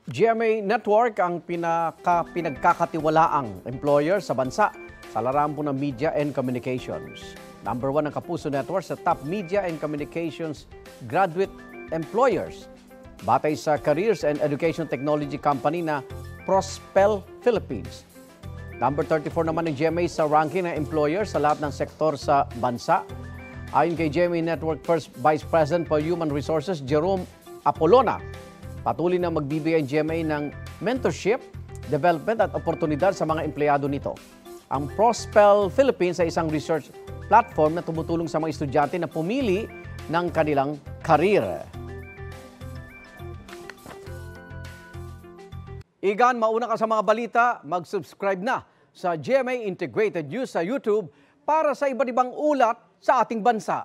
GMA Network ang pinagkakatiwalaang employer sa bansa sa larangan po ng media and communications. Number 1 ang Kapuso Network sa top media and communications graduate employers. Batay sa Careers and Education Technology Company na Prospel Philippines. Number 34 naman ang GMA sa ranking ng employer sa lahat ng sektor sa bansa. Ayon kay GMA Network First Vice President for Human Resources, Jerome Apolona, patuloy na magbibigay ang GMA ng mentorship, development at oportunidad sa mga empleyado nito. Ang Prospel Philippines ay isang research platform na tumutulong sa mga estudyante na pumili ng kanilang karir. Igan, mauna ka sa mga balita, mag-subscribe na sa GMA Integrated News sa YouTube para sa iba't ibang ulat sa ating bansa.